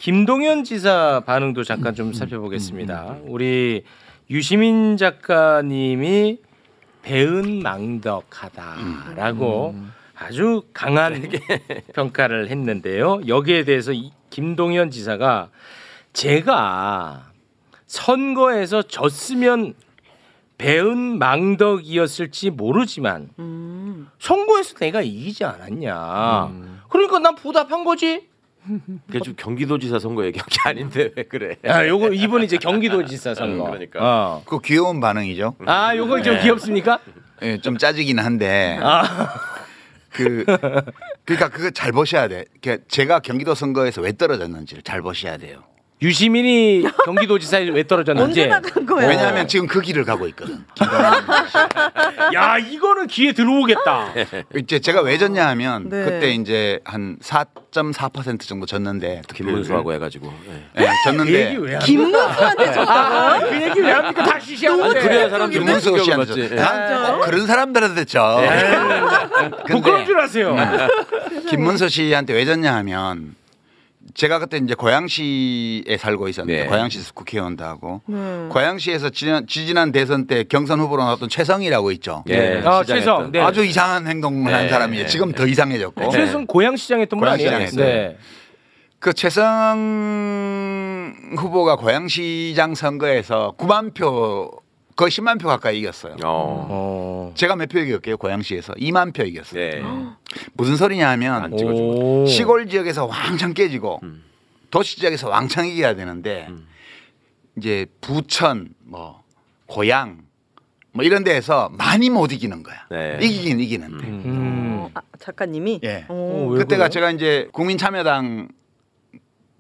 김동연 지사 반응도 잠깐 좀 살펴보겠습니다. 우리 유시민 작가님이 배은망덕하다라고 아주 강한 평가를 했는데요. 여기에 대해서 김동연 지사가 제가 선거에서 졌으면 배은망덕이었을지 모르지만 선거에서 내가 이기지 않았냐. 그러니까 난 보답한 거지. 그게 좀 경기도지사 선거 얘기한 게 아닌데 왜 그래? 아, 요거 이번 이제 경기도지사 선거. 그러니까. 그 귀여운 반응이죠. 아, 요거 좀 귀엽습니까? 예, 좀 짜지긴 한데. 그러니까 그거 잘 보셔야 돼. 그러니까 제가 경기도 선거에서 왜 떨어졌는지를 잘 보셔야 돼요. 유시민이 경기도지사에 왜 떨어졌는지. 언제 나간 거야? 왜냐하면 지금 그 길을 가고 있거든. 야, 이거는 귀에 들어오겠다. 이제 제가 왜 졌냐 하면 네. 그때 이제 한 4.4% 정도 졌는데 김문수하고 해가지고. 예, 그 졌는데 얘기 왜 합니까? 김문수한테 줬다고요? 그 얘기 왜 합니까? 다 쉬쉬하는데. 그래야 사람들이 김문수 씨한테 맞지. 난 그런 사람들한테 죠. 부끄러운 줄 아세요. 김문수 씨한테 왜 졌냐 하면 제가 그때 이제 고양시에 살고 있었는데 네. 고양시에서 국회의원도 하고 고양시에서 지지난 대선 때 경선 후보로 나왔던 최성이라고 있죠. 예. 최성. 네. 아주 이상한 행동을 한 사람이에요. 지금 더 이상해졌고. 최성 고양시장 했던 분 아니에요? 고양시장에서. 네. 그 최성 후보가 고양시장 선거에서 9만 표 거의 10만 표 가까이 이겼어요. 제가 몇 표 이겼게요? 고양시에서 2만 표 이겼어요. 네. 무슨 소리냐 하면 안 찍어주고. 시골 지역에서 왕창 깨지고 도시 지역에서 왕창 이겨야 되는데 이제 부천 뭐 고양 뭐 이런 데에서 많이 못 이기는 거야. 네. 이기긴 이기는데. 작가님이. 예. 오. 그때가 제가 이제 국민참여당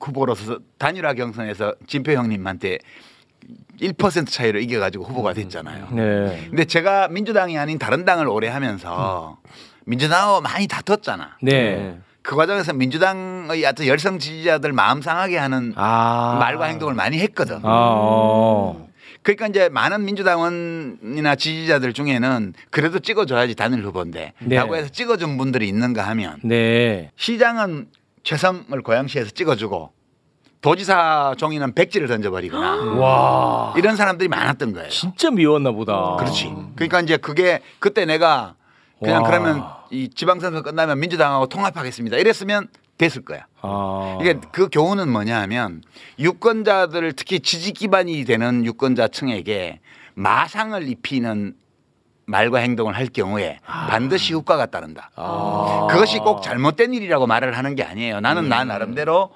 후보로서 단일화 경선에서 진표 형님한테 1% 차이로 이겨가지고 후보가 됐잖아요. 네. 근데 제가 민주당이 아닌 다른 당을 오래 하면서 민주당하고 많이 다퉜잖아. 네. 그 과정에서 민주당의 어떤 열성 지지자들 마음 상하게 하는 말과 행동을 많이 했거든. 그러니까 이제 많은 민주당원이나 지지자들 중에는 그래도 찍어줘야지 단일 후보인데 네. 라고 해서 찍어준 분들이 있는가 하면 네. 시장은 최성을 고양시에서 찍어주고 도지사 종이는 백지를 던져버리거나 와. 이런 사람들이 많았던 거예요. 진짜 미웠나 보다. 그렇지. 그러니까 이제 그게 그때 내가 그냥 와. 그러면 이 지방선거 끝나면 민주당하고 통합하겠습니다. 이랬으면 됐을 거야. 이게 그 교훈은 뭐냐 하면 유권자들 특히 지지 기반이 되는 유권자층에게 마상을 입히는 말과 행동을 할 경우에 반드시 효과가 따른다. 그것이 꼭 잘못된 일이라고 말을 하는 게 아니에요. 나는 나 나름대로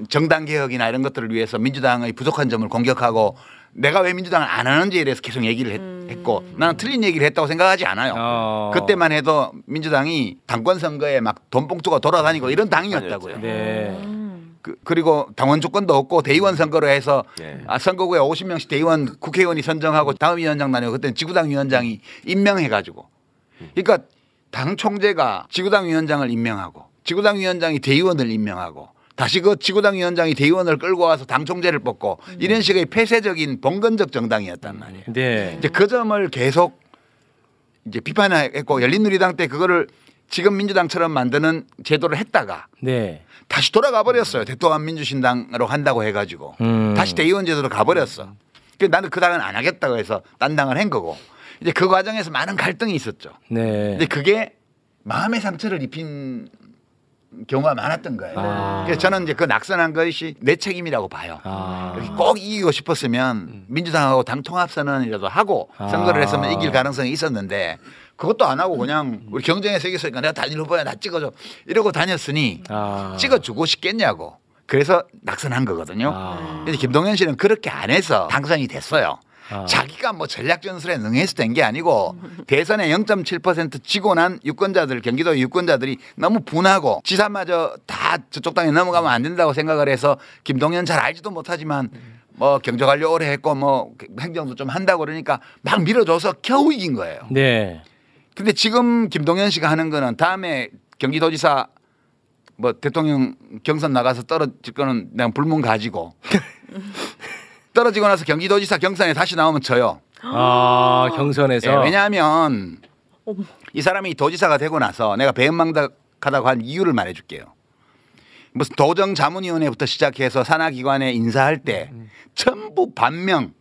정당 개혁이나 이런 것들을 위해서 민주당의 부족한 점을 공격하고 내가 왜 민주당을 안 하는지에 대해서 계속 얘기를 했고 나는 틀린 얘기를 했다고 생각하지 않아요. 그때만 해도 민주당이 당권 선거에 막 돈봉투가 돌아다니고 이런 당이었다고요. 네. 그리고 당원 조건도 없고 대의원 선거로 해서 네. 선거구에 50명씩 대의원 국회의원이 선정하고 다음 위원장 다니고 그때는 지구당 위원장이 임명해가지고 그러니까 당 총재가 지구당 위원장을 임명하고 지구당 위원장이 대의원을 임명하고 다시 그 지구당 위원장이 대의원을 끌고 와서 당 총재를 뽑고 이런 식의 폐쇄적인 봉건적 정당이었단 말이에요. 네. 이제 그 점을 계속 이제 비판했고 열린우리당 때 그거를 지금 민주당처럼 만드는 제도를 했다가 네. 다시 돌아가 버렸어요. 대통합 민주신당으로 한다고 해가지고 다시 대의원 제도로 가버렸어. 그래서 나는 그 당은 안 하겠다고 해서 딴 당을 한 거고 이제 그 과정에서 많은 갈등이 있었죠. 네. 근데 그게 마음의 상처를 입힌 경우가 많았던 거예요. 그래서 저는 이제 그 낙선한 것이 내 책임이라고 봐요. 꼭 이기고 싶었으면 민주당하고 당 통합 선언이라도 하고 선거를 했으면 이길 가능성이 있었는데 그것도 안 하고 그냥 우리 경쟁에서 이겼으니까 내가 단일 후보야 나 찍어줘 이러고 다녔으니 찍어주고 싶겠냐고. 그래서 낙선한 거거든요. 그래서 김동연 씨는 그렇게 안 해서 당선이 됐어요. 자기가 뭐 전략 전술에 능해서 된 게 아니고 대선에 0.7% 지고 난 유권자들 경기도 유권자들이 너무 분하고 지사마저 다 저쪽 당에 넘어가면 안 된다고 생각을 해서 김동연 잘 알지도 못하지만 뭐 경제관료 오래 했고 뭐 행정도 좀 한다고 그러니까 막 밀어줘서 겨우 이긴 거예요. 네. 근데 지금 김동연 씨가 하는 거는 다음에 경기도지사 뭐 대통령 경선 나가서 떨어질 거는 내가 불문 가지고 떨어지고 나서 경기도지사 경선에 다시 나오면 져요. 경선에서. 네, 왜냐하면 이 사람이 도지사가 되고 나서 내가 배은망덕하다고 한 이유를 말해줄게요. 무슨 도정자문위원회부터 시작해서 산하기관에 인사할 때 전부 반명.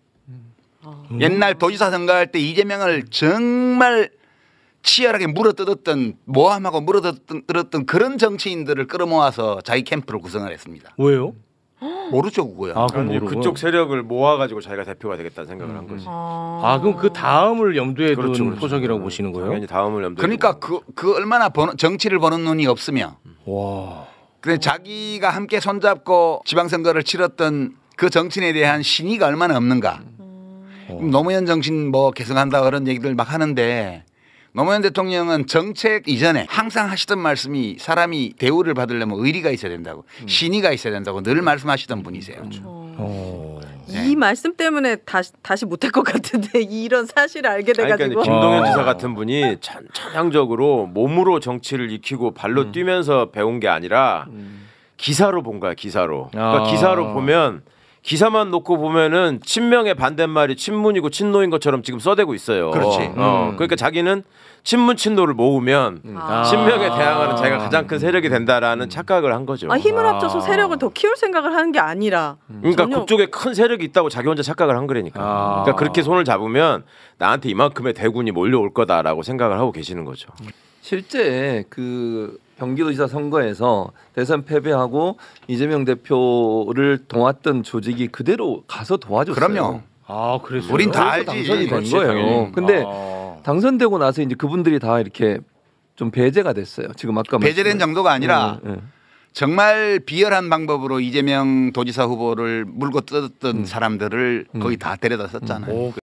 옛날 도지사 선거할 때 이재명을 정말 치열하게 물어뜯었던 모함하고 물어뜯었던 그런 정치인들을 끌어모아서 자기 캠프를 구성을 했습니다. 왜요? 모르죠 그거야. 아, 그럼 아니, 모르고. 그쪽 세력을 모아가지고 자기가 대표가 되겠다는 생각을 한 거지. 아, 그럼 그 다음을 염두에 둔 그렇죠, 그렇죠. 포석이라고 보시는 거예요? 당연히 다음을 염두에. 그러니까 그 얼마나 정치를 보는 눈이 없으며 와. 근데 자기가 함께 손잡고 지방선거를 치렀던 그 정치인에 대한 신의가 얼마나 없는가. 노무현 정신 뭐 개성한다 그런 얘기들 막 하는데 노무현 대통령은 정책 이전에 항상 하시던 말씀이 사람이 대우를 받으려면 의리가 있어야 된다고 신의가 있어야 된다고 늘 말씀하시던 분이세요. 이 말씀 때문에 다시 못할 것 같은데 이런 사실을 알게 아니, 돼가지고. 그러니까 김동연 지사 같은 분이 전향적으로 몸으로 정치를 익히고 발로 뛰면서 배운 게 아니라 기사로 본 거야. 기사로. 그러니까 기사로 보면 기사만 놓고 보면은 친명의 반대말이 친문이고 친노인 것처럼 지금 써대고 있어요. 그렇지. 그러니까 자기는 친문 친노를 모으면 친명에 대항하는 자기가 가장 큰 세력이 된다라는 착각을 한 거죠. 힘을 합쳐서 세력을 더 키울 생각을 하는 게 아니라. 그러니까 전혀- 그쪽에 큰 세력이 있다고 자기 혼자 착각을 한 거라니까. 그러니까 그렇게 손을 잡으면 나한테 이만큼의 대군이 몰려올 거다라고 생각을 하고 계시는 거죠. 실제 그 경기도지사 선거에서 대선 패배하고 이재명 대표를 도왔던 조직이 그대로 가서 도와줬어요. 그럼요. 아, 그래서 우린 다 그래서 알지. 당선이 된 그렇지, 거예요. 당연히. 근데 아. 당선되고 나서 이제 그분들이 다 이렇게 좀 배제가 됐어요. 지금 아까 배제된 정도가 아니라 예, 예. 정말 비열한 방법으로 이재명 도지사 후보를 물고 뜯었던 사람들을 거의 다 데려다 썼잖아요.